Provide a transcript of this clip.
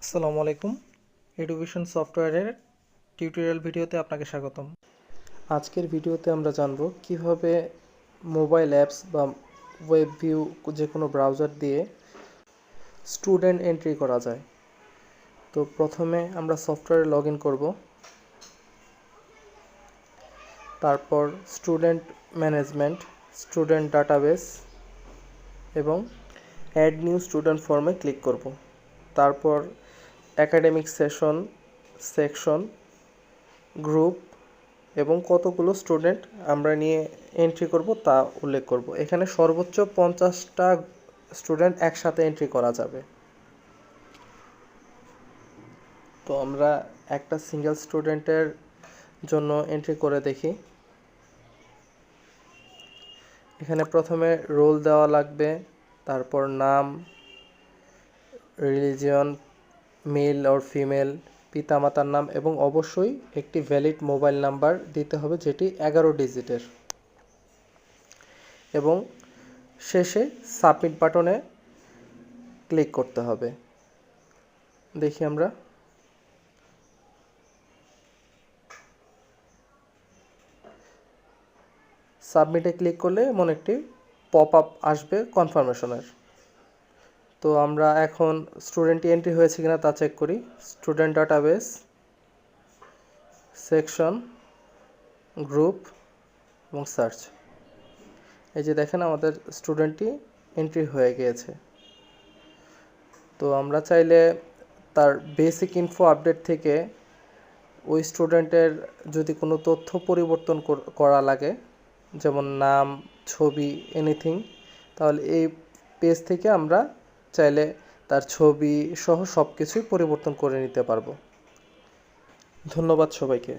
আসসালামু আলাইকুম। এডুকেশন সফটওয়্যারের টিউটোরিয়াল ভিডিওতে আপনাকে স্বাগতম। আজকের ভিডিওতে আমরা জানব কিভাবে মোবাইল অ্যাপস বা ওয়েব ভিউ যে কোনো ব্রাউজার দিয়ে স্টুডেন্ট এন্ট্রি করা যায়। তো প্রথমে আমরা সফটওয়্যারে লগ ইন করব, তারপর স্টুডেন্ট ম্যানেজমেন্ট, স্টুডেন্ট ডাটাবেস এবং অ্যাড নিউ স্টুডেন্ট ফর্মে ক্লিক করব। তারপর একাডেমিক সেকশন, গ্রুপ এবং কতগুলো স্টুডেন্ট আমরা নিয়ে এন্ট্রি করব তা উল্লেখ করব। এখানে সর্বোচ্চ 50টা স্টুডেন্ট একসাথে এন্ট্রি করা যাবে। তো আমরা একটা সিঙ্গেল স্টুডেন্টের জন্য এন্ট্রি করে দেখি। এখানে প্রথমে রোল দেওয়া লাগবে, তারপর নাম, রিলিজিয়ন, মেল অর ফিমেল, পিতামাতার নাম এবং অবশ্যই একটি ভ্যালিড মোবাইল নাম্বার দিতে হবে যেটি 11 ডিজিটের। এবং শেষে সাবমিট বাটনে ক্লিক করতে হবে। দেখি আমরা সাবমিটে ক্লিক করলে এমন একটি পপ আপ আসবে কনফার্মেশনের। তো আমরা এখন স্টুডেন্টটি এন্ট্রি হয়েছে কিনা তা চেক করি। স্টুডেন্ট ডাটাবেস, সেকশন, গ্রুপ এবং সার্চ। এই যে দেখেন আমাদের স্টুডেন্টটি এন্ট্রি হয়ে গিয়েছে। তো আমরা চাইলে তার বেসিক ইনফো আপডেট থেকে ওই স্টুডেন্টের যদি কোনো তথ্য পরিবর্তন করা লাগে, যেমন নাম, ছবি, এনিথিং, তাহলে এই পেজ থেকে আমরা চাইলে তার ছবি সহ সব কিছুই পরিবর্তন করে নিতে পারবো। ধন্যবাদ সবাইকে।